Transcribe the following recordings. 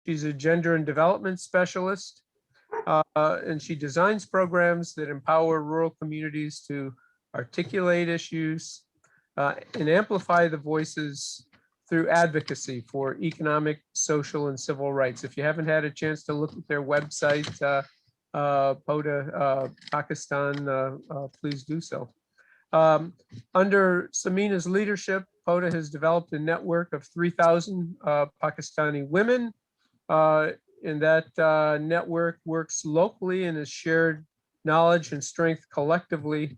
She's a gender and development specialist, and she designs programs that empower rural communities to articulate issues and amplify the voices through advocacy for economic, social, and civil rights. If you haven't had a chance to look at their website, POTA Pakistan, please do so. Under Sameena's leadership, POTA has developed a network of 3,000 Pakistani women. And that network works locally and has shared knowledge and strength collectively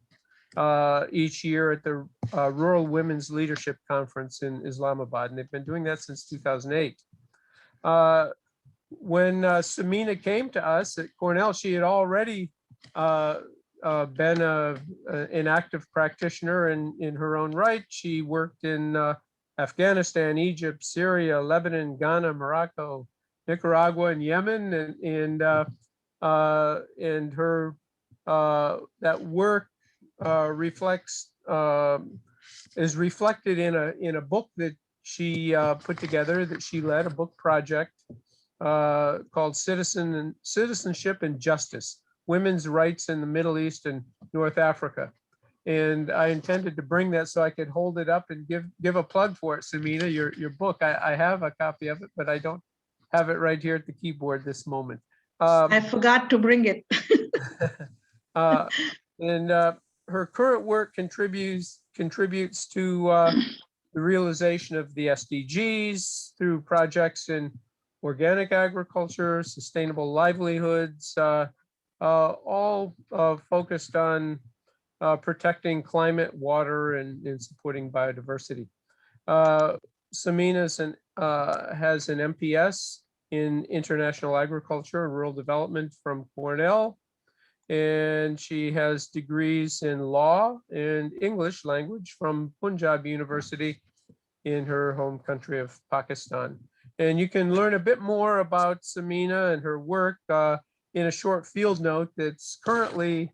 each year at the Rural Women's Leadership Conference in Islamabad. And they've been doing that since 2008. When Sameena came to us at Cornell, she had already been an active practitioner in her own right. She worked in Afghanistan, Egypt, Syria, Lebanon, Ghana, Morocco, Nicaragua, and Yemen, and her that work is reflected in a book that she put together, that she led, a book project called Citizenship and Justice: Women's Rights in the Middle East and North Africa. And I intended to bring that so I could hold it up and give a plug for it, Sameena, your book. I have a copy of it, but I don't have it right here at the keyboard this moment. I forgot to bring it. And her current work contributes to the realization of the SDGs through projects in organic agriculture, sustainable livelihoods, all focused on protecting climate, water, and supporting biodiversity. Sameena has an MPS in international agriculture and rural development from Cornell, and she has degrees in law and English language from Punjab University in her home country of Pakistan. And you can learn a bit more about Sameena and her work in a short field note that's currently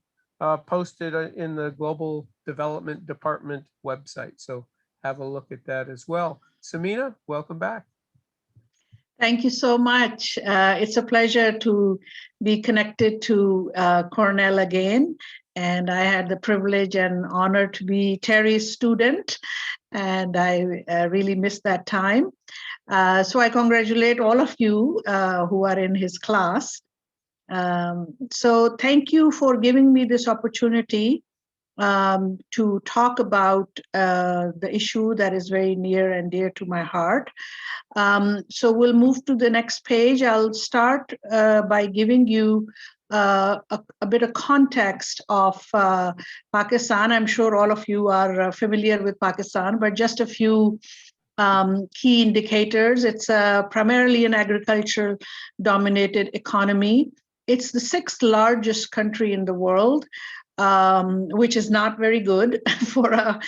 posted in the Global Development Department website. So have a look at that as well. Sameena, welcome back. Thank you so much. It's a pleasure to be connected to Cornell again. And I had the privilege and honor to be Terry's student, and I really missed that time. So I congratulate all of you who are in his class. So thank you for giving me this opportunity to talk about the issue that is very near and dear to my heart. So we'll move to the next page. I'll start by giving you a bit of context of Pakistan. I'm sure all of you are familiar with Pakistan, but just a few key indicators. It's primarily an agricultural dominated economy. It's the 6th largest country in the world, which is not very good for a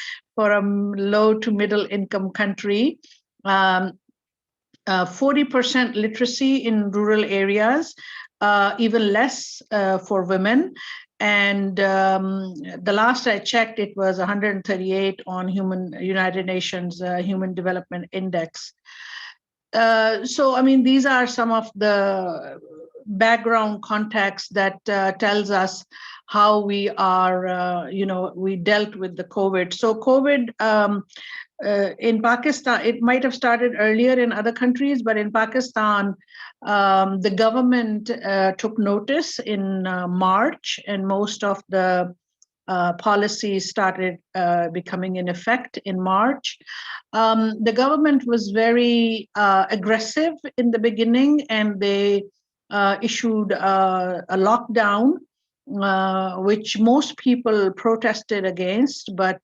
low to middle income country. 40% literacy in rural areas, even less for women. And the last I checked, it was 138 on United Nations Human Development Index. So, I mean, these are some of the background context that tells us how we are, we dealt with the COVID. So COVID in Pakistan, it might have started earlier in other countries, but in Pakistan, the government took notice in March, and most of the policies started becoming in effect in March. The government was very aggressive in the beginning, and they issued a lockdown, which most people protested against, but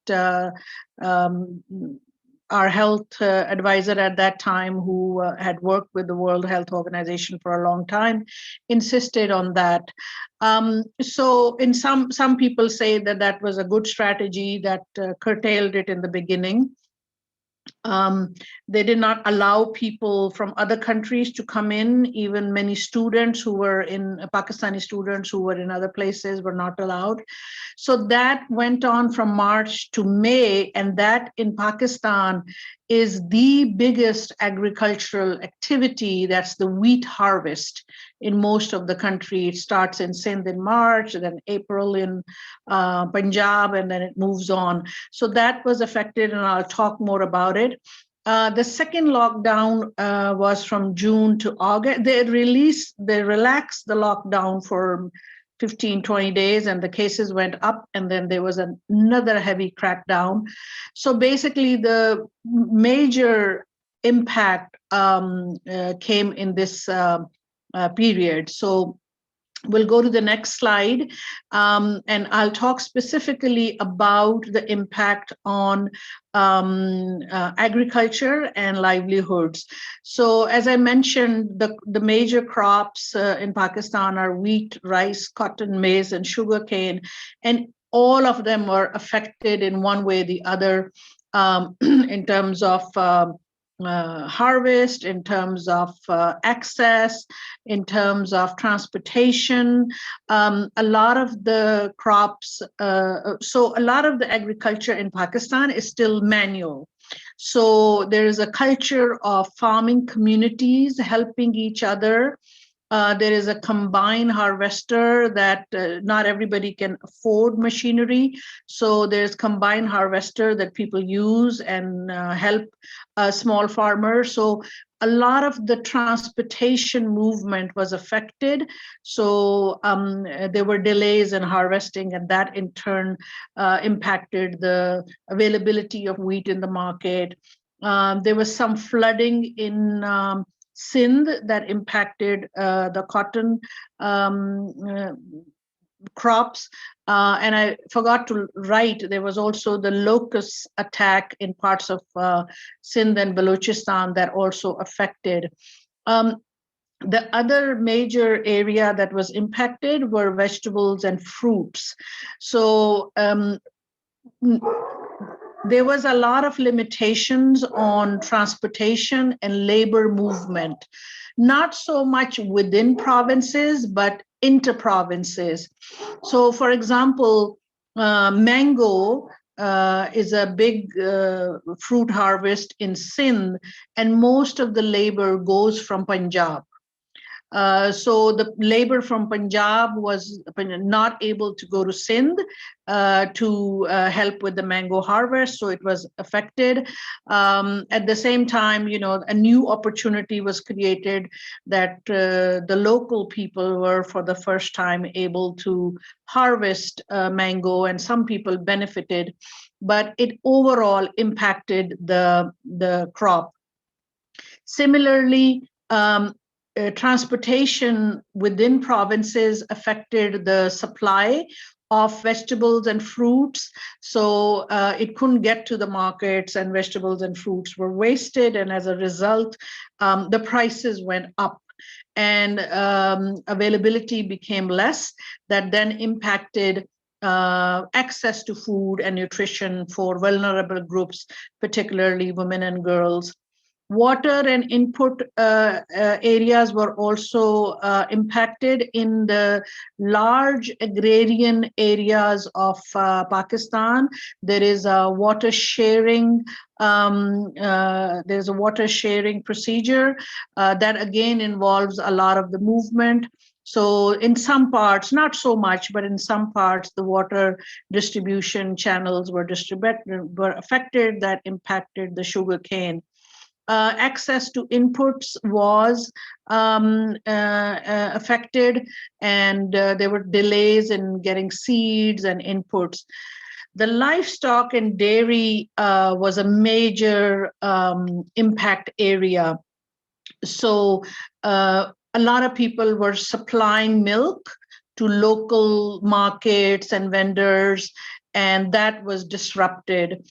our health advisor at that time, who had worked with the World Health Organization for a long time, insisted on that. So in some people say that that was a good strategy that curtailed it in the beginning. They did not allow people from other countries to come in. Even many students who were Pakistani students who were in other places were not allowed. So that went on from March to May, and that in Pakistan is the biggest agricultural activity. That's the wheat harvest in most of the country. It starts in Sindh in March, then April in Punjab, and then it moves on. So that was affected, and I'll talk more about it. The second lockdown was from June to August. They relaxed the lockdown for 15, 20 days, and the cases went up, and then there was another heavy crackdown. So basically, the major impact came in this period. So we'll go to the next slide, and I'll talk specifically about the impact on agriculture and livelihoods. So as I mentioned, the major crops in Pakistan are wheat, rice, cotton, maize, and sugarcane, and all of them were affected in one way or the other in terms of harvest, in terms of access, in terms of transportation. A lot of the crops, so a lot of the agriculture in Pakistan is still manual. So there is a culture of farming communities helping each other. There is a combined harvester that not everybody can afford machinery. So there's combined harvester that people use and help small farmers. So a lot of the transportation movement was affected. So there were delays in harvesting, and that in turn impacted the availability of wheat in the market. There was some flooding in Sindh that impacted the cotton crops. And I forgot to write, there was also the locust attack in parts of Sindh and Balochistan that also affected. The other major area that was impacted were vegetables and fruits. So there was a lot of limitations on transportation and labor movement, not so much within provinces, but inter-provinces. So for example, mango is a big fruit harvest in Sindh, and most of the labor goes from Punjab. So the labor from Punjab was not able to go to Sindh to help with the mango harvest, so it was affected. At the same time, a new opportunity was created that the local people were for the first time able to harvest mango, and some people benefited, but it overall impacted the crop. Similarly, transportation within provinces affected the supply of vegetables and fruits. So it couldn't get to the markets, and vegetables and fruits were wasted. And as a result, the prices went up, and availability became less. That then impacted access to food and nutrition for vulnerable groups, particularly women and girls. Water and input areas were also impacted in the large agrarian areas of Pakistan. There is a water sharing. There's a water sharing procedure that again involves a lot of the movement. So in some parts, not so much, but in some parts, the water distribution channels were affected. That impacted the sugarcane. Access to inputs was affected, and there were delays in getting seeds and inputs. The livestock and dairy was a major impact area. So a lot of people were supplying milk to local markets and vendors, and that was disrupted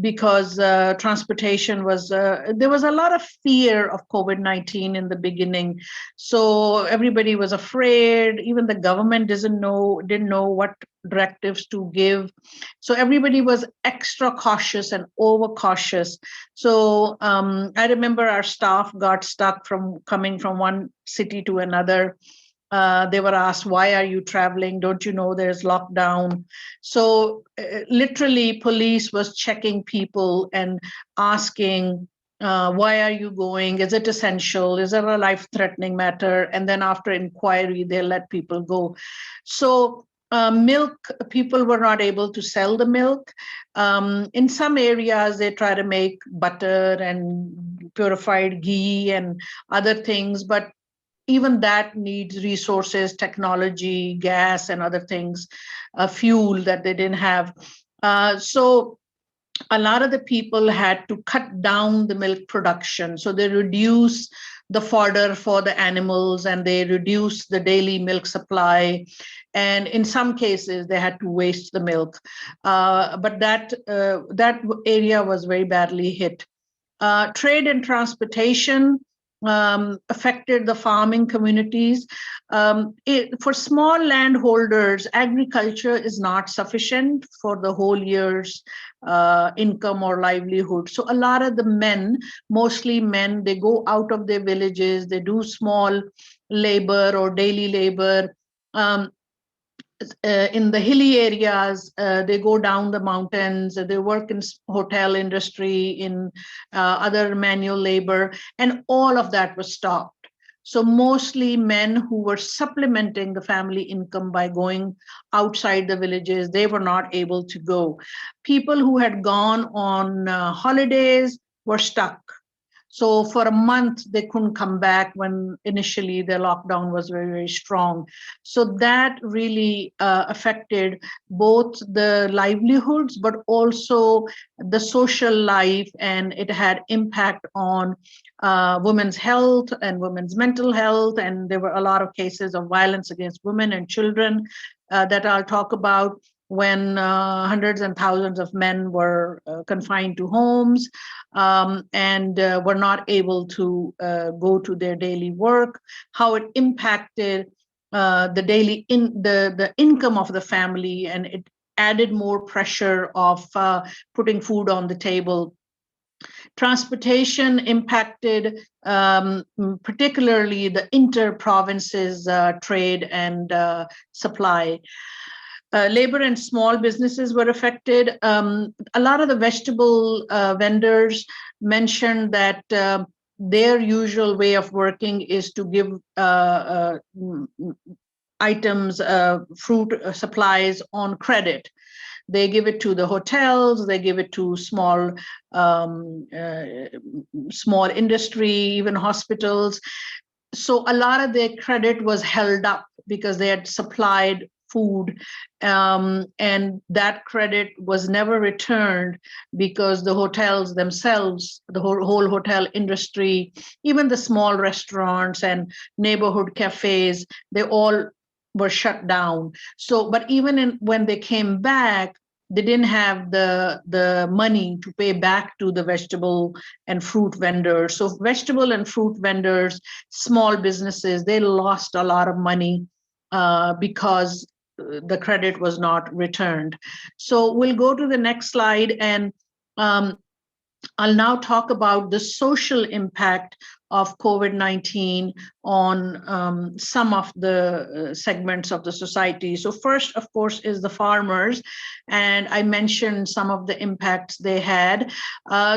because transportation was, there was a lot of fear of COVID-19 in the beginning. So everybody was afraid, even the government didn't know what directives to give. So everybody was extra cautious and overcautious. So I remember our staff got stuck from coming from one city to another. They were asked, why are you traveling? Don't you know there's lockdown? So literally police was checking people and asking, why are you going? Is it essential? Is it a life-threatening matter? And then after inquiry, they let people go. So milk, people were not able to sell the milk. In some areas, they try to make butter and purified ghee and other things, but even that needs resources, technology, gas, and other things, fuel that they didn't have. So a lot of the people had to cut down the milk production. So they reduce the fodder for the animals and they reduce the daily milk supply. And in some cases, they had to waste the milk. But that area was very badly hit. Trade and transportation affected the farming communities. For small landholders, agriculture is not sufficient for the whole year's income or livelihood. So a lot of the men, mostly men, they go out of their villages, they do small labor or daily labor. In the hilly areas, they go down the mountains, they work in hotel industry, in other manual labor, and all of that was stopped. So mostly men who were supplementing the family income by going outside the villages, they were not able to go. People who had gone on holidays were stuck. So for a month, they couldn't come back when initially the lockdown was very, very strong. So that really affected both the livelihoods, but also the social life, and it had impact on women's health and women's mental health. And there were a lot of cases of violence against women and children that I'll talk about, when hundreds and thousands of men were confined to homes and were not able to go to their daily work, how it impacted the income of the family, and it added more pressure of putting food on the table. Transportation impacted particularly the inter-provinces trade and supply. Labor and small businesses were affected. A lot of the vegetable vendors mentioned that their usual way of working is to give items, fruit supplies on credit. They give it to the hotels, they give it to small industry, even hospitals. So a lot of their credit was held up because they had supplied food, and that credit was never returned because the hotels themselves, the whole hotel industry, even the small restaurants and neighborhood cafes, they all were shut down. So, but even when they came back, they didn't have the money to pay back to the vegetable and fruit vendors. So vegetable and fruit vendors, small businesses, they lost a lot of money because the credit was not returned. So we'll go to the next slide, and I'll now talk about the social impact of COVID-19 on some of the segments of the society. So first, of course, is the farmers, and I mentioned some of the impacts they had.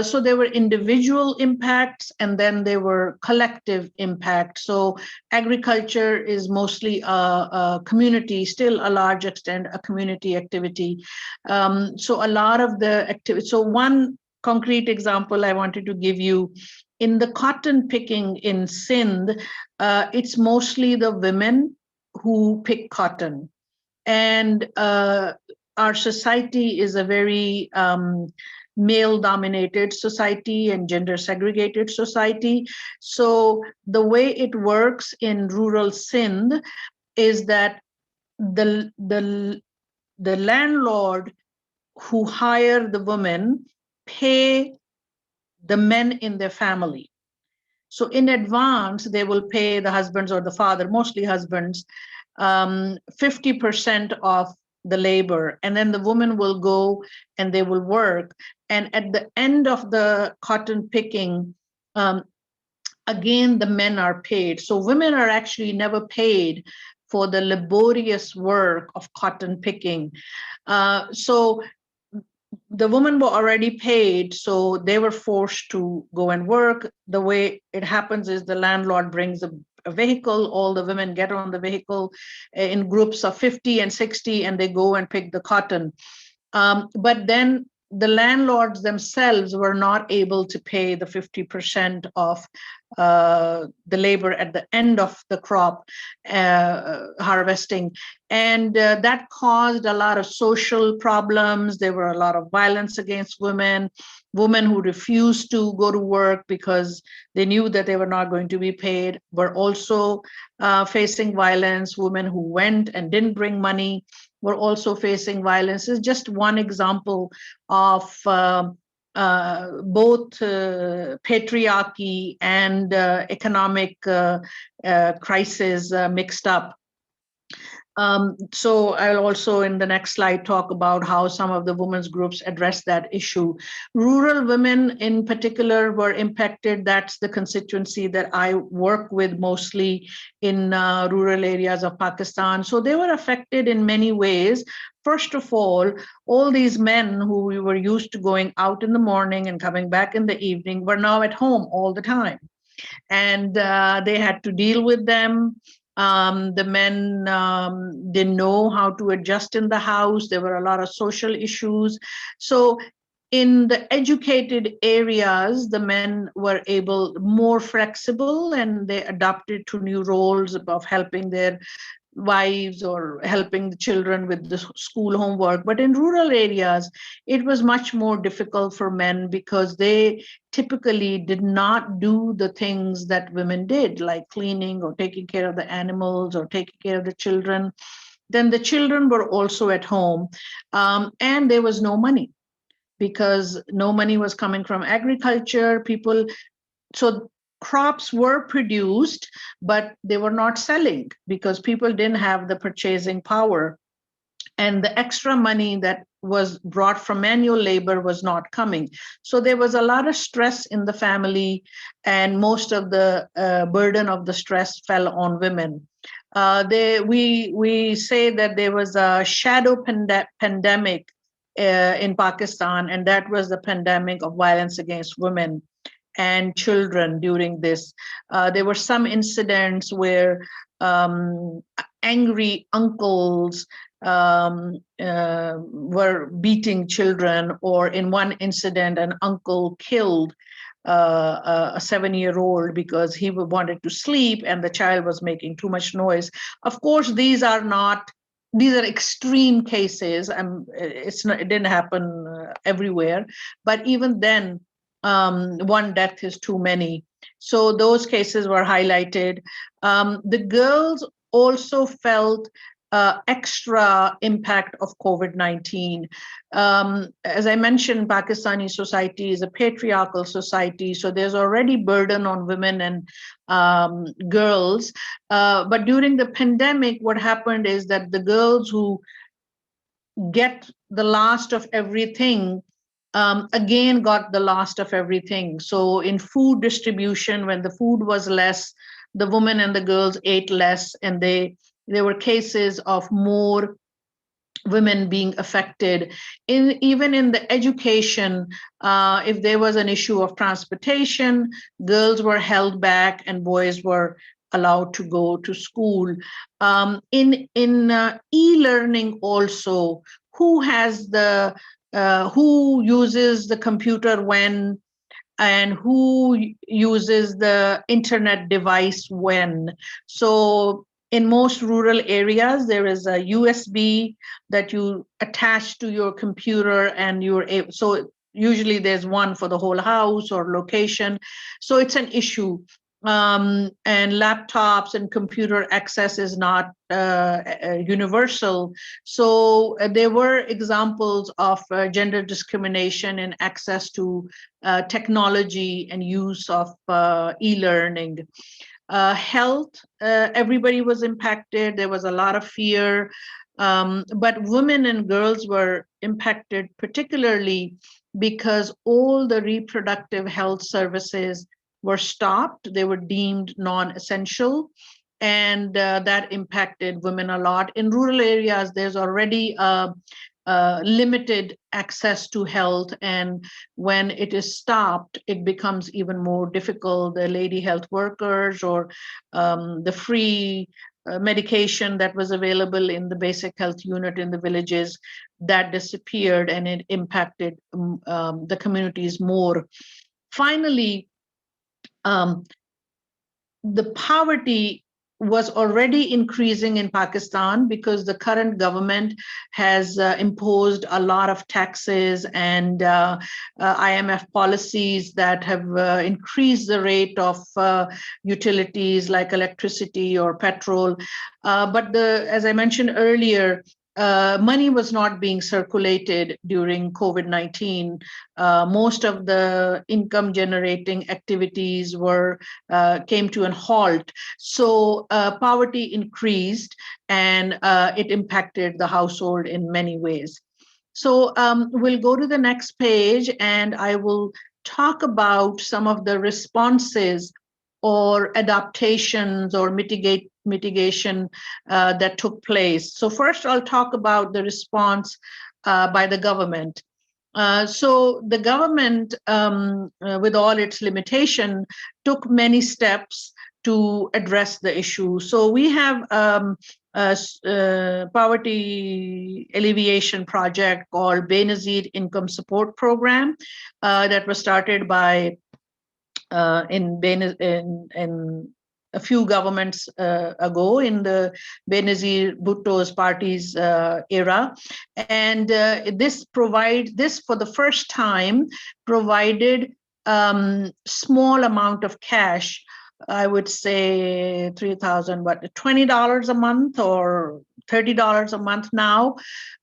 So there were individual impacts, and then there were collective impacts. So agriculture is mostly a community, still a large extent, a community activity. So a lot of the activity, so one concrete example I wanted to give you, in the cotton picking in Sindh, it's mostly the women who pick cotton. And our society is a very male-dominated society and gender-segregated society. So the way it works in rural Sindh is that the landlord who hire the women pay the men in their family. So in advance, they will pay the husbands or the father, mostly husbands, 50% of the labor. And then the woman will go and they will work. And at the end of the cotton picking, again, the men are paid. So women are actually never paid for the laborious work of cotton picking. So the women were already paid, so they were forced to go and work. The way it happens is the landlord brings a vehicle, all the women get on the vehicle in groups of 50 and 60, and they go and pick the cotton. But then the landlords themselves were not able to pay the 50% of the labor at the end of the crop harvesting. And that caused a lot of social problems. There were a lot of violence against women who refused to go to work because they knew that they were not going to be paid, were also facing violence. Women who went and didn't bring money were also facing violence. It's just one example of both patriarchy and economic crisis mixed up. So I'll also in the next slide talk about how some of the women's groups address that issue. Rural women in particular were impacted. That's the constituency that I work with mostly in rural areas of Pakistan. So they were affected in many ways. First of all these men who we were used to going out in the morning and coming back in the evening were now at home all the time. And they had to deal with them. The men didn't know how to adjust in the house. There were a lot of social issues. So in the educated areas, the men were more flexible, and they adapted to new roles of helping their wives or helping the children with the school homework. But in rural areas, it was much more difficult for men because they typically did not do the things that women did, like cleaning or taking care of the animals or taking care of the children. Then the children were also at home, and there was no money because no money was coming from agriculture. So crops were produced, but they were not selling because people didn't have the purchasing power. And the extra money that was brought from manual labor was not coming. So there was a lot of stress in the family, and most of the burden of the stress fell on women. We say that there was a shadow pandemic in Pakistan, and that was the pandemic of violence against women and children during this. There were some incidents where angry uncles were beating children, or in one incident, an uncle killed a 7-year-old because he wanted to sleep and the child was making too much noise. Of course, these are extreme cases, and it didn't happen everywhere, but even then, one death is too many. So those cases were highlighted. The girls also felt extra impact of COVID-19. As I mentioned, Pakistani society is a patriarchal society, so there's already burden on women and girls. But during the pandemic, what happened is that the girls who get the last of everything again got the last of everything. So in food distribution, when the food was less, the women and the girls ate less, and there were cases of more women being affected. Even in the education, if there was an issue of transportation, girls were held back and boys were allowed to go to school. In e-learning also, who uses the computer when, and who uses the internet device when. So in most rural areas, there is a USB that you attach to your computer, and so usually there's one for the whole house or location. So it's an issue. And laptops and computer access is not universal. So there were examples of gender discrimination in access to technology and use of e-learning. Health, everybody was impacted. There was a lot of fear, but women and girls were impacted particularly because all the reproductive health services were stopped. They were deemed non-essential, and that impacted women a lot. In rural areas, there's already limited access to health, and when it is stopped, it becomes even more difficult. The lady health workers or the free medication that was available in the basic health unit in the villages, that disappeared, and it impacted the communities more. Finally, the poverty was already increasing in Pakistan because the current government has imposed a lot of taxes and IMF policies that have increased the rate of utilities like electricity or petrol. But as I mentioned earlier, money was not being circulated during COVID-19. Most of the income generating activities came to a halt. So poverty increased, and it impacted the household in many ways. So we'll go to the next page, and I will talk about some of the responses or adaptations or mitigation that took place. So first I'll talk about the response by the government. So the government, with all its limitation, took many steps to address the issue. So we have a poverty alleviation project called Benazir Income Support Program that was started by in a few governments ago in the Benazir Bhutto's party's era. And this for the first time provided small amount of cash. I would say 3,000, what, $20 a month or $30 a month now.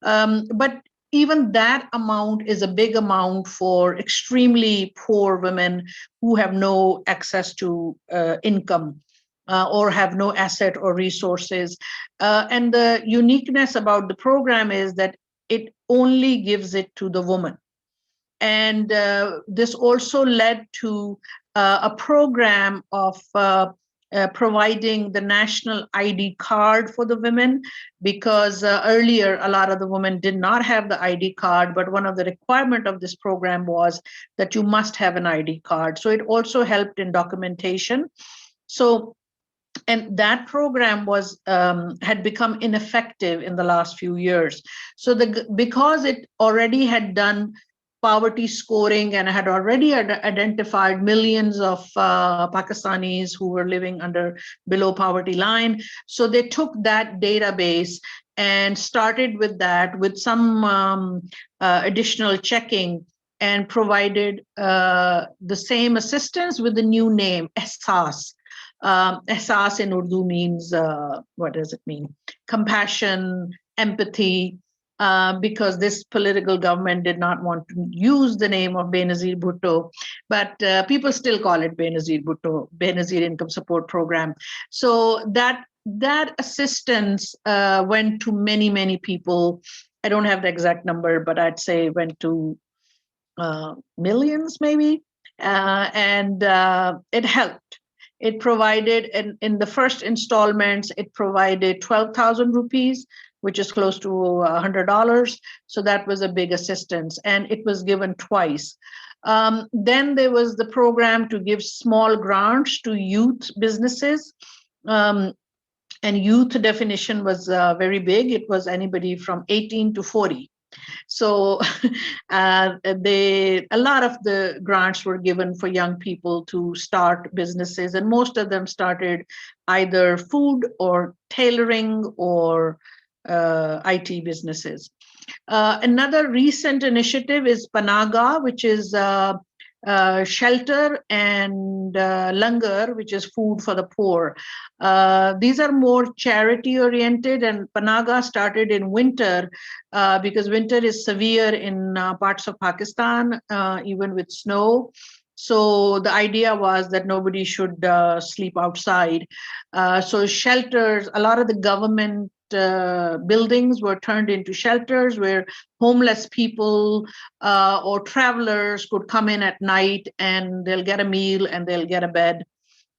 But even that amount is a big amount for extremely poor women who have no access to income or have no asset or resources. And the uniqueness about the program is that it only gives it to the woman. And this also led to a program of providing the national ID card for the women, because earlier a lot of the women did not have the ID card, but one of the requirements of this program was that you must have an ID card. So it also helped in documentation. So, and that program was had become ineffective in the last few years. So because it already had done poverty scoring and had already identified millions of Pakistanis who were living below poverty line. So they took that database and started with that with some additional checking, and provided the same assistance with the new name, Ehsaas. Ehsaas in Urdu means, what does it mean? Compassion, empathy. Because this political government did not want to use the name of Benazir Bhutto, but people still call it Benazir Bhutto, Benazir Income Support Program. So that assistance went to many, many people. I don't have the exact number, but I'd say went to millions maybe, and it helped. It provided, in the first installments, it provided 12,000 rupees, which is close to $100. So that was a big assistance, and it was given twice. Then there was the program to give small grants to youth businesses. And youth definition was very big. It was anybody from 18 to 40. So a lot of the grants were given for young people to start businesses, and most of them started either food or tailoring or IT businesses. Another recent initiative is Panaga, which is shelter, and langar, which is food for the poor. These are more charity oriented, and Panaga started in winter because winter is severe in parts of Pakistan, even with snow. So the idea was that nobody should sleep outside. So shelters, a lot of the government buildings were turned into shelters where homeless people or travelers could come in at night and they'll get a meal and they'll get a bed.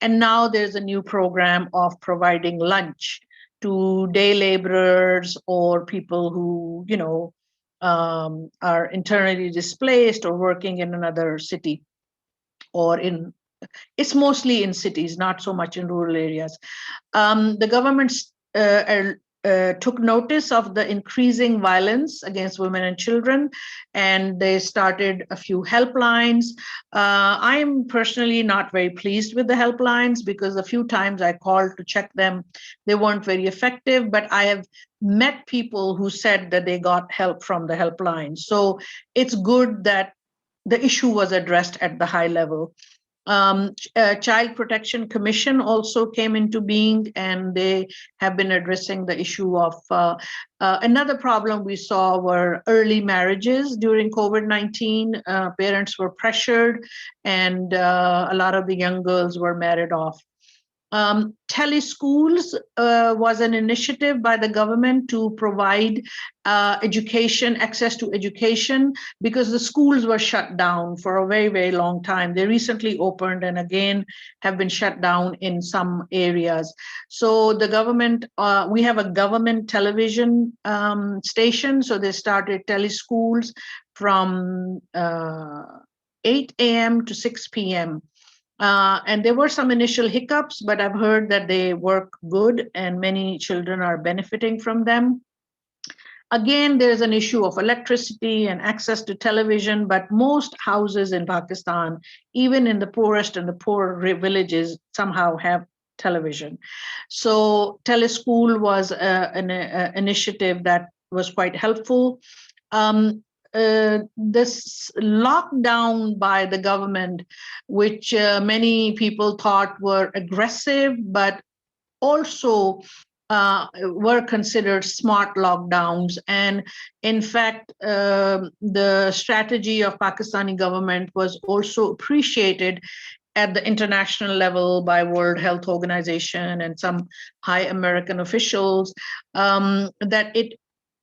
And now there's a new program of providing lunch to day laborers or people who, are internally displaced or working in another city or it's mostly in cities, not so much in rural areas. The government took notice of the increasing violence against women and children, and they started a few helplines. I am personally not very pleased with the helplines because a few times I called to check them, they weren't very effective, but I have met people who said that they got help from the helplines. So it's good that the issue was addressed at the high level. Child Protection Commission also came into being, and they have been addressing the issue of another problem we saw were early marriages during COVID-19. Parents were pressured, and a lot of the young girls were married off. Teleschools was an initiative by the government to provide access to education, because the schools were shut down for a very, very long time. They recently opened and again have been shut down in some areas. So the government, we have a government television station, so they started teleschools from 8 a.m. to 6 p.m. And there were some initial hiccups, but I've heard that they work good and many children are benefiting from them. Again, there's an issue of electricity and access to television, but most houses in Pakistan, even in the poorest and the poor villages, somehow have television. So teleschool was an initiative that was quite helpful. This lockdown by the government, which many people thought were aggressive, but also were considered smart lockdowns. And in fact, the strategy of Pakistani government was also appreciated at the international level by World Health Organization and some high American officials, that it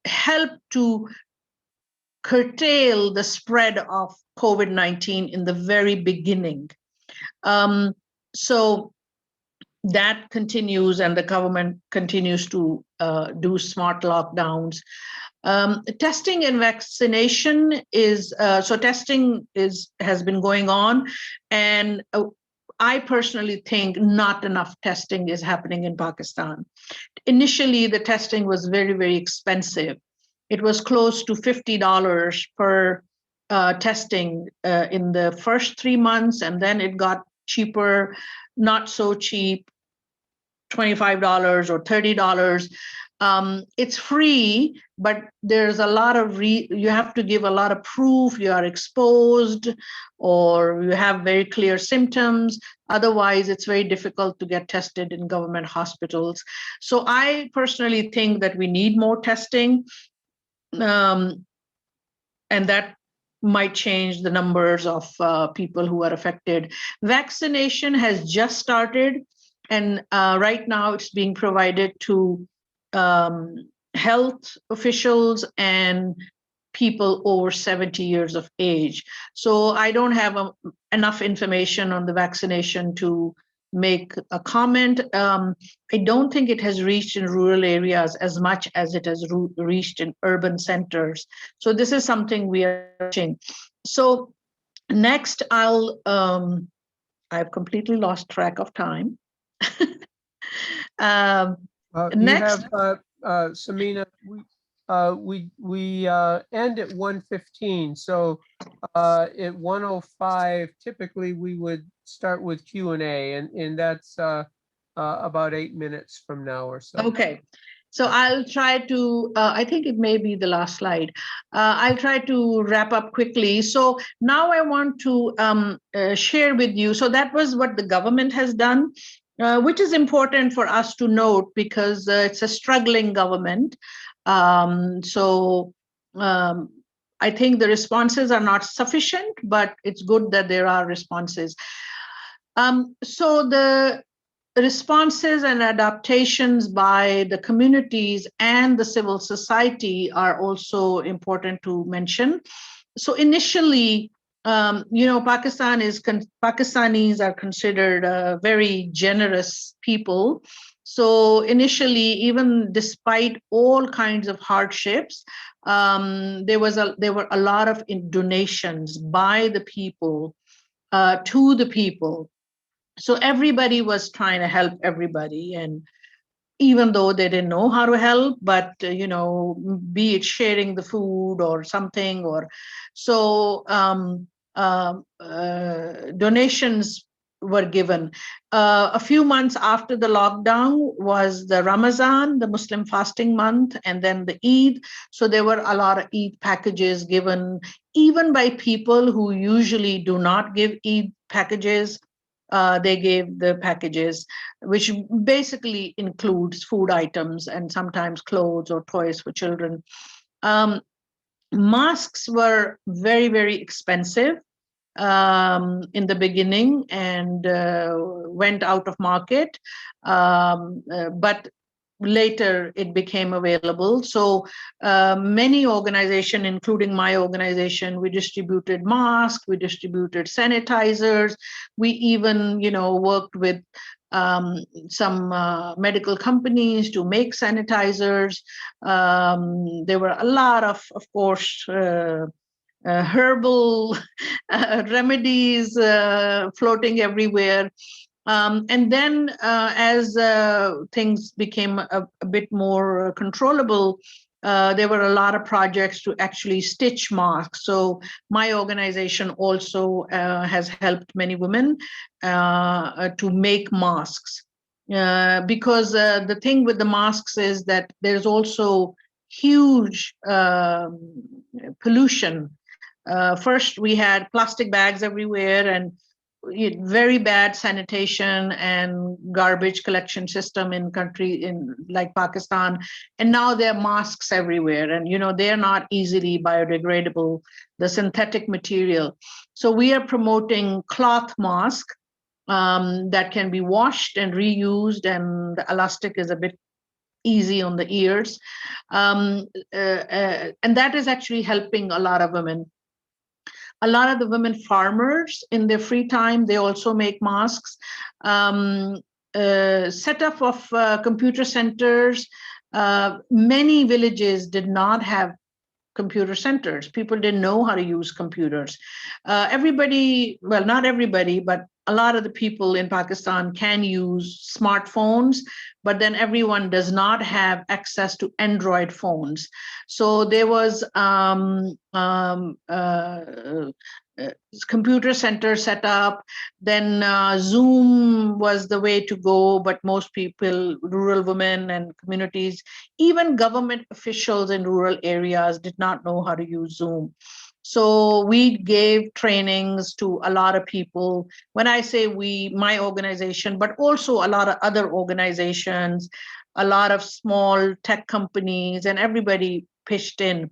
helped to curtail the spread of COVID-19 in the very beginning. So that continues, and the government continues to do smart lockdowns. Testing and vaccination is, so testing has been going on, and I personally think not enough testing is happening in Pakistan. Initially, the testing was very, very expensive. It was close to $50 per testing in the first 3 months, and then it got cheaper, not so cheap, $25 or $30. It's free, but there's a lot of you have to give a lot of proof you are exposed or you have very clear symptoms. Otherwise, it's very difficult to get tested in government hospitals. So I personally think that we need more testing. And that might change the numbers of people who are affected. Vaccination has just started, and right now it's being provided to health officials and people over 70 years of age. So I don't have enough information on the vaccination to make a comment. I don't think it has reached in rural areas as much as it has reached in urban centers. So this is something we are watching. So next, I've completely lost track of time. Next, Sameena, we end at 1:15. So at 1:05, typically we would start with Q&A, and that's about 8 minutes from now or so. Okay. So I'll try to, I think it may be the last slide. I'll try to wrap up quickly. So now I want to share with you. So that was what the government has done, which is important for us to note because it's a struggling government. I think the responses are not sufficient, but it's good that there are responses. So the responses and adaptations by the communities and the civil society are also important to mention. So initially, Pakistanis are considered very generous people. So initially, even despite all kinds of hardships, there were a lot of donations by the people to the people. So everybody was trying to help everybody, and even though they didn't know how to help, but be it sharing the food or something, or so donations were given. A few months after the lockdown was the Ramadan, the Muslim fasting month, and then the Eid. So there were a lot of Eid packages given, even by people who usually do not give Eid packages. They gave the packages, which basically includes food items and sometimes clothes or toys for children. Masks were very, very expensive in the beginning and went out of market, but later it became available. So many organizations, including my organization, we distributed masks, we distributed sanitizers, we even worked with some medical companies to make sanitizers. There were a lot of course, herbal remedies floating everywhere. And then as things became a bit more controllable, there were a lot of projects to actually stitch masks. So my organization also has helped many women to make masks. Because the thing with the masks is that there's also huge pollution. First, we had plastic bags everywhere and very bad sanitation and garbage collection system in like Pakistan, and now there are masks everywhere, and they're not easily biodegradable, the synthetic material. So we are promoting cloth mask that can be washed and reused, and the elastic is a bit easy on the ears, and that is actually helping a lot of women. A lot of the women farmers in their free time, they also make masks. Setup of computer centers. Many villages did not have computer centers. People didn't know how to use computers. Everybody, well, not everybody, but a lot of the people in Pakistan can use smartphones, but then everyone does not have access to Android phones. So there was computer center set up, then Zoom was the way to go, but most people, rural women and communities, even government officials in rural areas did not know how to use Zoom. So we gave trainings to a lot of people. When I say we, my organization, but also a lot of other organizations, a lot of small tech companies, and everybody pitched in.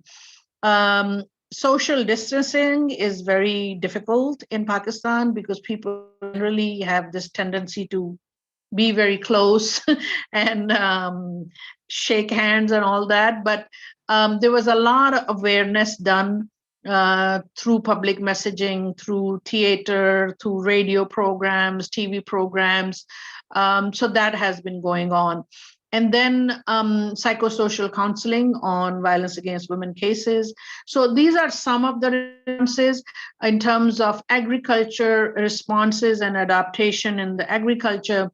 Social distancing is very difficult in Pakistan because people generally have this tendency to be very close and shake hands and all that. But there was a lot of awareness done through public messaging, through theater, through radio programs, TV programs. So that has been going on. And then psychosocial counseling on violence against women cases. So these are some of the responses in terms of agriculture responses and adaptation in the agriculture.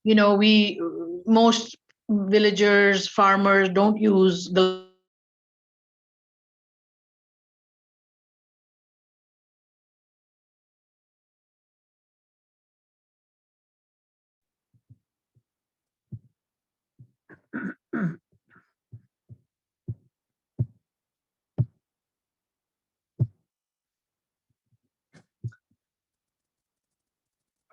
Most villagers, farmers don't use the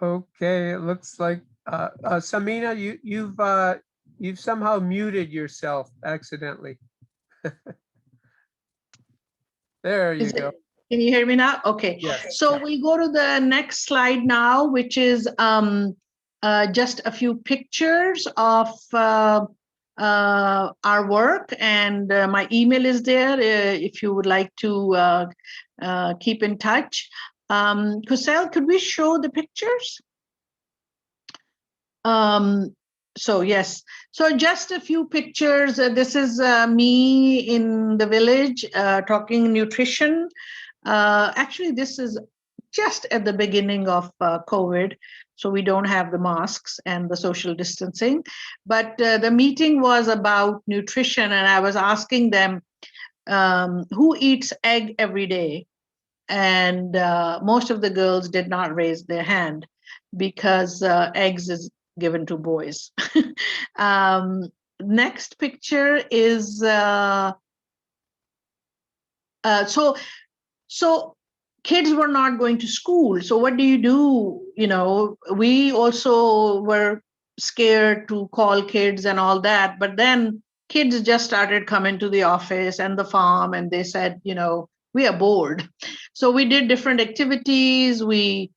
Okay, it looks like Sameena, you've somehow muted yourself accidentally. There you go. Can you hear me now? Okay. Yes. So we go to the next slide now, which is just a few pictures of our work, and my email is there if you would like to keep in touch. Kusel, could we show the pictures? So yes, so just a few pictures. This is me in the village talking nutrition. Actually, this is just at the beginning of COVID, so we don't have the masks and the social distancing. But the meeting was about nutrition, and I was asking them who eats egg every day, and most of the girls did not raise their hand because eggs is given to boys. Next picture is so kids were not going to school. So what do? You know, we also were scared to call kids and all that. But then kids just started coming to the office and the farm, and they said, you know, we are bored. So we did different activities. We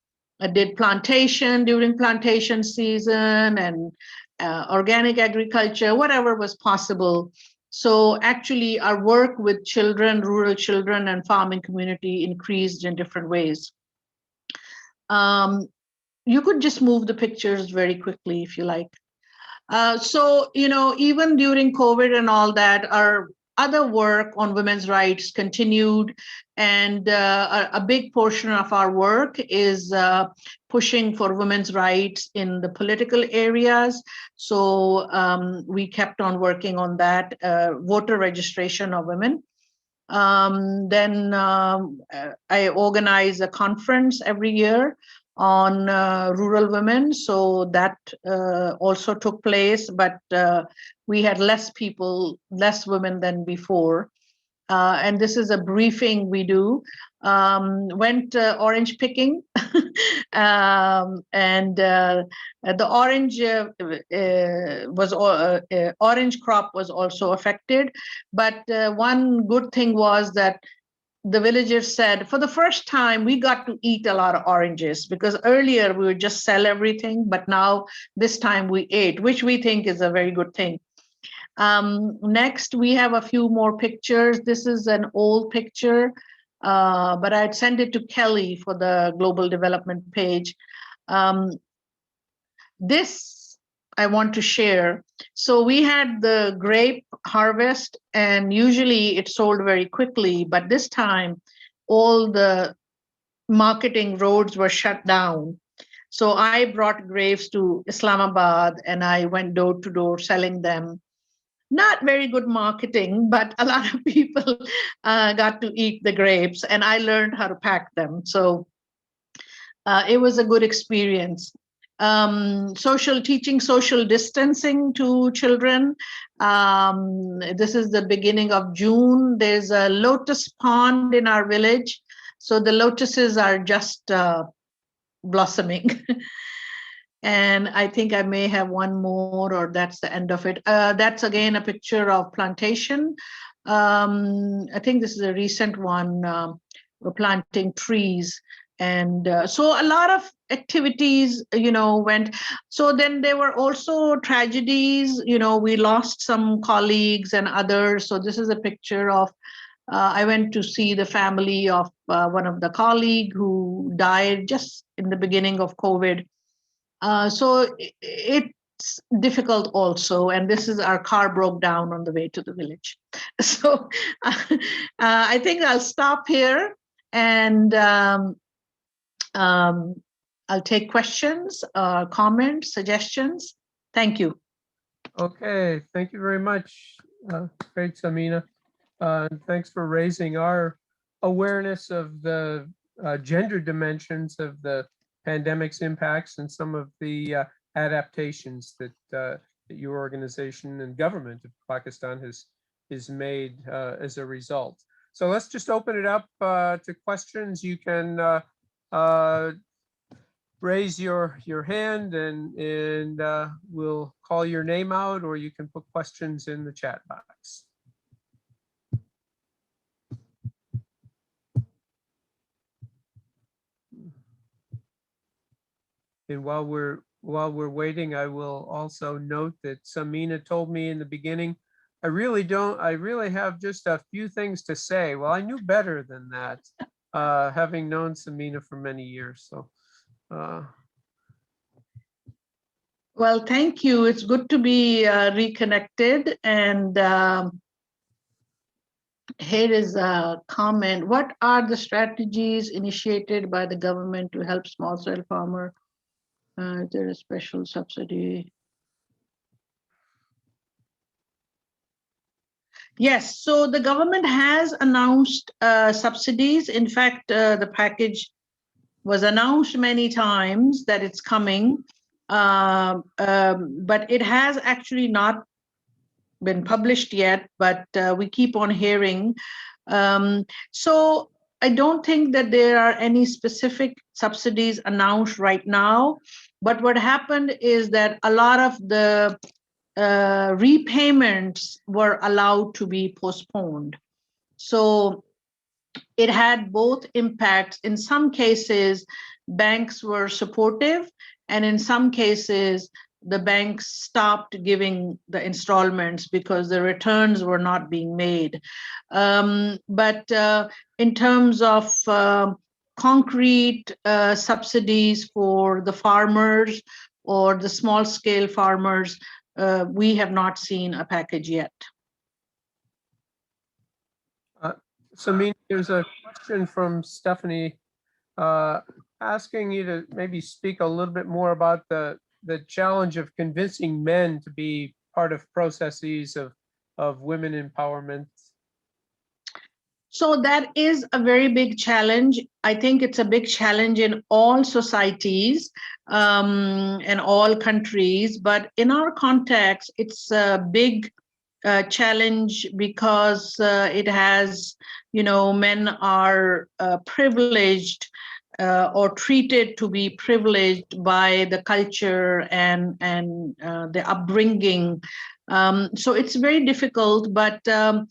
did plantation during plantation season, and organic agriculture, whatever was possible. So actually our work with children, rural children and farming community increased in different ways. You could just move the pictures very quickly if you like. So, you know, even during COVID and all that, our other work on women's rights continued. And a big portion of our work is pushing for women's rights in the political areas. So we kept on working on that, voter registration of women. Then I organize a conference every year on rural women. So that also took place, but we had less people, less women than before. And this is a briefing we do. Went orange picking, and the orange crop was also affected. But one good thing was that the villagers said, for the first time, we got to eat a lot of oranges, because earlier we would just sell everything, but now this time we ate, which we think is a very good thing. Next, we have a few more pictures. This is an old picture, but I'd send it to Kelly for the global development page. This I want to share. So we had the grape harvest, and usually it sold very quickly, but this time all the marketing roads were shut down. So I brought grapes to Islamabad and I went door to door selling them. Not very good marketing, but a lot of people got to eat the grapes, and I learned how to pack them. So it was a good experience. Teaching social distancing to children. This is the beginning of June. There's a lotus pond in our village. So the lotuses are just blossoming. And I think I may have one more, or that's the end of it. That's again a picture of plantation. I think this is a recent one. We're planting trees. And so a lot of activities, you know, went. So then there were also tragedies, you know, we lost some colleagues and others. So this is a picture of, I went to see the family of one of the colleagues who died just in the beginning of COVID. So it's difficult also. And this is our car broke down on the way to the village. So I think I'll stop here, and I'll take questions, comments, suggestions. Thank you. Okay, thank you very much. Great, Sameena. And thanks for raising our awareness of the gender dimensions of the pandemic's impacts and some of the adaptations that your organization and government of Pakistan has made as a result. So let's just open it up to questions. You can raise your hand, and we'll call your name out, or you can put questions in the chat box. And while we're while we're waiting, I will also note that Sameena told me in the beginning, I really have just a few things to say. Well, I knew better than that, having known Sameena for many years. So, well, thank you. It's good to be reconnected. And here is a comment. What are the strategies initiated by the government to help small scale farmer? Is there a special subsidy? Yes, so the government has announced subsidies. In fact, the package was announced many times that it's coming, but it has actually not been published yet, but we keep on hearing. So I don't think that there are any specific subsidies announced right now, but what happened is that a lot of the repayments were allowed to be postponed. So it had both impacts. In some cases, banks were supportive, and in some cases, the banks stopped giving the installments because the returns were not being made. But in terms of concrete subsidies for the farmers or the small scale farmers, we have not seen a package yet. Sameena, there's a question from Stephanie asking you to maybe speak a little bit more about the challenge of convincing men to be part of processes of women empowerment. So that is a very big challenge. I think it's a big challenge in all societies and all countries, but in our context, it's a big challenge because it has, men are privileged or treated to be privileged by the culture and the upbringing. So it's very difficult, but that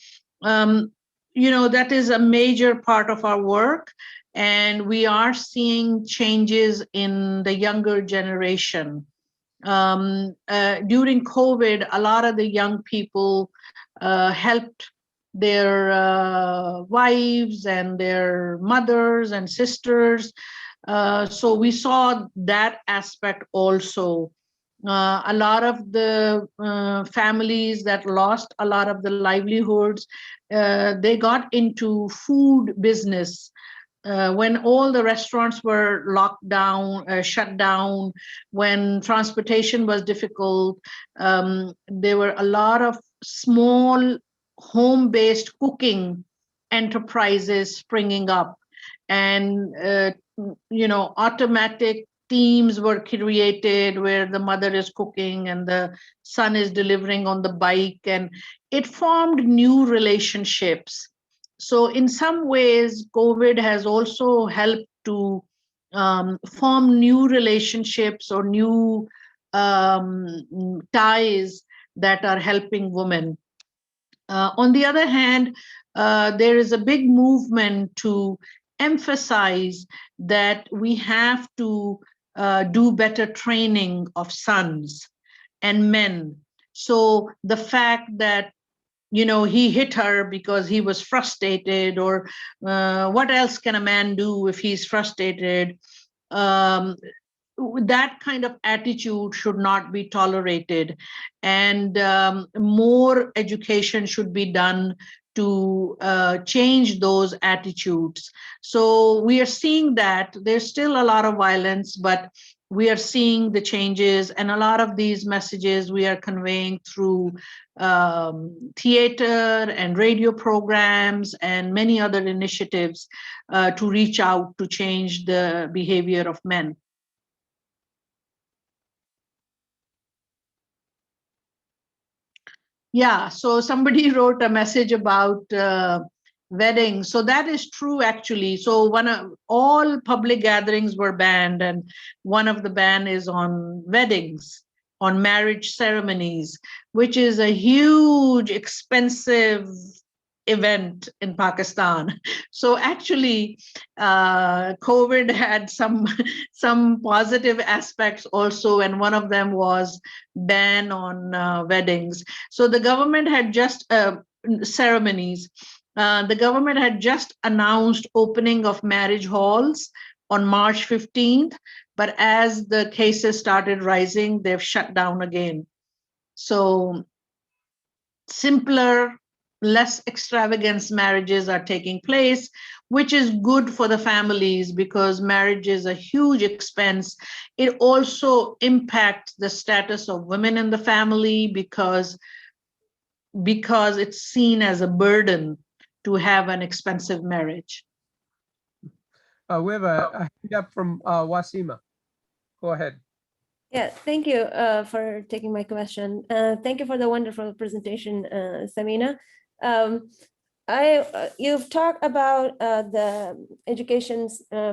is a major part of our work, and we are seeing changes in the younger generation. During COVID, a lot of the young people helped their wives and their mothers and sisters. So we saw that aspect also. A lot of the families that lost a lot of the livelihoods, they got into food business. When all the restaurants were locked down, shut down, when transportation was difficult, there were a lot of small home-based cooking enterprises springing up, and automatic teams were created where the mother is cooking and the son is delivering on the bike, and it formed new relationships. So in some ways, COVID has also helped to form new relationships or new ties that are helping women. On the other hand, there is a big movement to emphasize that we have to do better training of sons and men. So the fact that he hit her because he was frustrated, or what else can a man do if he's frustrated? That kind of attitude should not be tolerated, and more education should be done to change those attitudes. So we are seeing that there's still a lot of violence, but we are seeing the changes, and a lot of these messages we are conveying through theater and radio programs and many other initiatives to reach out to change the behavior of men. Yeah, so somebody wrote a message about weddings. So that is true, actually. So all public gatherings were banned, and one of the ban is on weddings, on marriage ceremonies, which is a huge, expensive event in Pakistan. So actually, COVID had some positive aspects also, and one of them was ban on weddings. So the government had just ceremonies. The government had just announced opening of marriage halls on March 15th, but as the cases started rising, they've shut down again. So simpler, less extravagant marriages are taking place, which is good for the families because marriage is a huge expense. It also impacts the status of women in the family because it's seen as a burden to have an expensive marriage. We have a hand up from Wasima. Go ahead. Yeah, thank you for taking my question. Thank you for the wonderful presentation, Sameena. You've talked about the education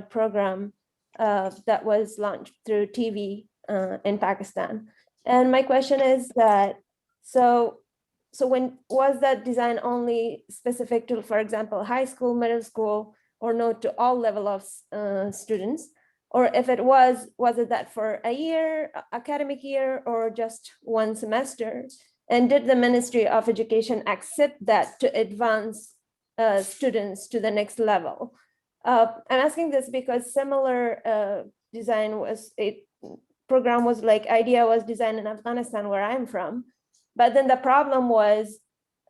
program that was launched through TV in Pakistan. And my question is that, so when was that design only specific to, for example, high school, middle school, or no, to all level of students? Or if it was it that for a year, academic year, or just one semester? And did the Ministry of Education accept that to advance students to the next level? I'm asking this because similar design program was like, idea was designed in Afghanistan, where I'm from. But then the problem was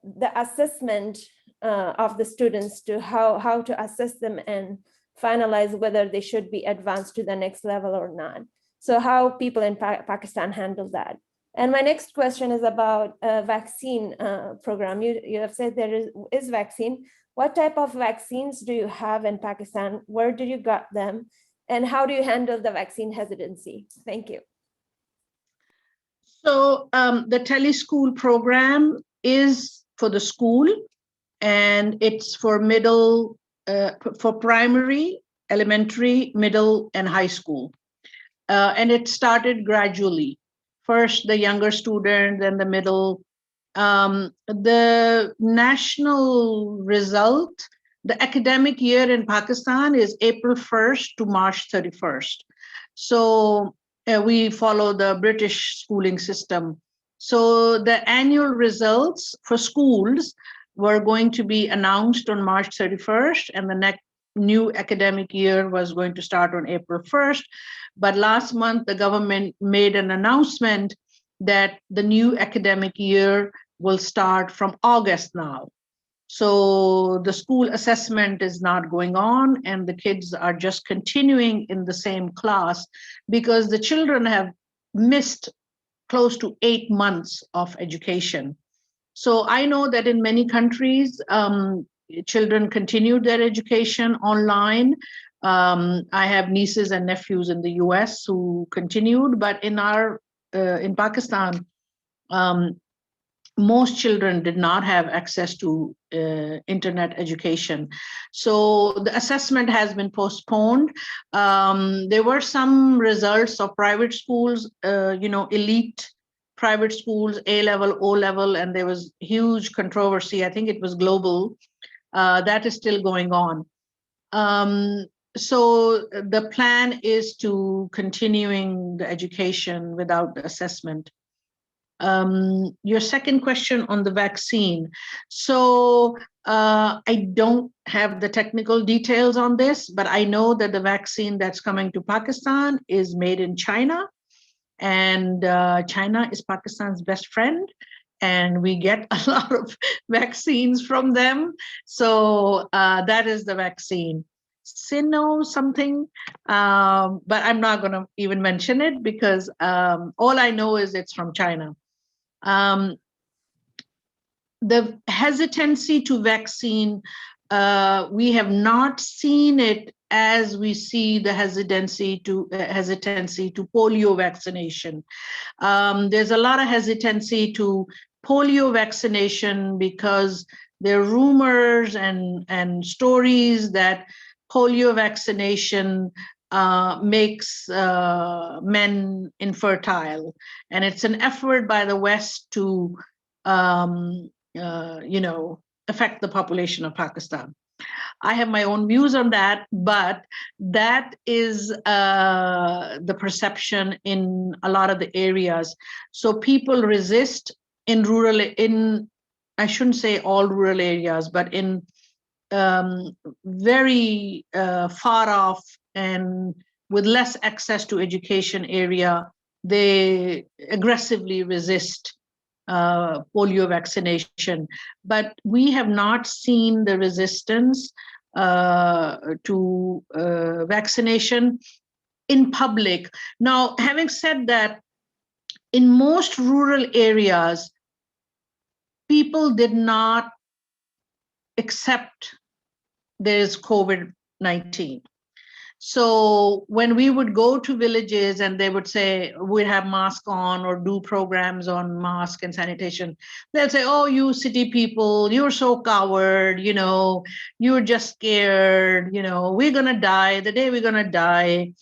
the assessment of the students, to how to assess them and finalize whether they should be advanced to the next level or not. So how people in Pakistan handle that. And my next question is about a vaccine program. You have said there is vaccine. What type of vaccines do you have in Pakistan? Where did you got them? And how do you handle the vaccine hesitancy? Thank you. So the teleschool program is for the school, and it's for for primary, elementary, middle, and high school. And it started gradually. First, the younger student, then the middle. The national result, the academic year in Pakistan is April 1st to March 31st. So we follow the British schooling system. So the annual results for schools were going to be announced on March 31st, and the next new academic year was going to start on April 1st. But last month, the government made an announcement that the new academic year will start from August now. So the school assessment is not going on, and the kids are just continuing in the same class because the children have missed close to 8 months of education. So I know that in many countries, children continued their education online. I have nieces and nephews in the US who continued, but in Pakistan, most children did not have access to internet education. So the assessment has been postponed. There were some results of private schools, elite private schools, A-level, O-level, and there was huge controversy. I think it was global. That is still going on. So the plan is to continuing the education without the assessment. Your second question on the vaccine. So I don't have the technical details on this, but I know that the vaccine that's coming to Pakistan is made in China, and China is Pakistan's best friend, and we get a lot of vaccines from them. So that is the vaccine. Sino something, but I'm not going to even mention it because all I know is it's from China. The hesitancy to vaccine, we have not seen it as we see the hesitancy to polio vaccination. There's a lot of hesitancy to polio vaccination because there are rumors and stories that polio vaccination makes men infertile, and it's an effort by the West to affect the population of Pakistan. I have my own views on that, but that is the perception in a lot of the areas. So people resist in rural, I shouldn't say all rural areas, but in very far off and with less access to education area, they aggressively resist polio vaccination. But we have not seen the resistance to vaccination in public. Now, having said that, in most rural areas, people did not accept there is COVID-19. So when we would go to villages and they would say, we'd have mask on or do programs on mask and sanitation, they'll say, oh, you city people, you're so coward, you know, you're just scared, you know, we're going to die the day we're going to die.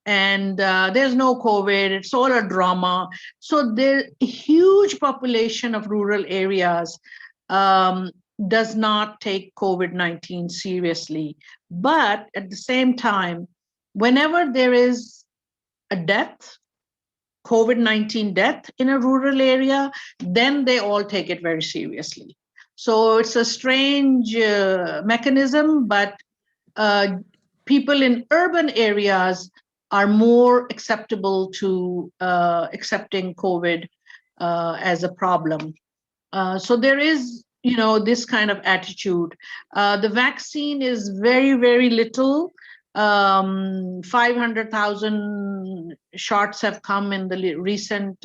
And there's no COVID, it's all a drama. So the huge population of rural areas does not take COVID-19 seriously. But at the same time, whenever there is a death, COVID-19 death in a rural area, then they all take it very seriously. So it's a strange mechanism, but people in urban areas are more acceptable to accepting COVID as a problem. So there is, you know, this kind of attitude. The vaccine is very, very little. 500,000 shots have come in the recent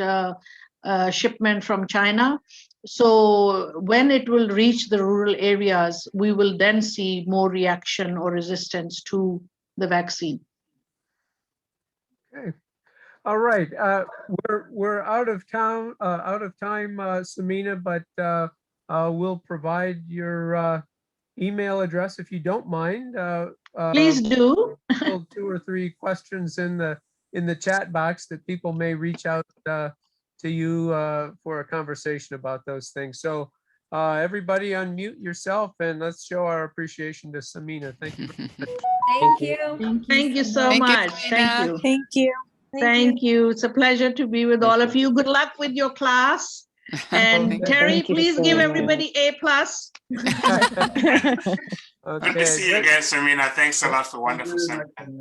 shipment from China. So when it will reach the rural areas, we will then see more reaction or resistance to the vaccine. Okay. All right. We're out of time, Sameena, but we'll provide your email address if you don't mind. Please do. 2 or 3 questions in the chat box that people may reach out to you for a conversation about those things. So everybody unmute yourself and let's show our appreciation to Sameena. Thank you. Thank you. Thank you so much. Thank you. Thank you. Thank you. It's a pleasure to be with all of you. Good luck with your class. And Okay. Terry, Thank you, please give Sameena. everybody A+. Good to see you again, Sameena. Thanks a lot for wonderful seminar.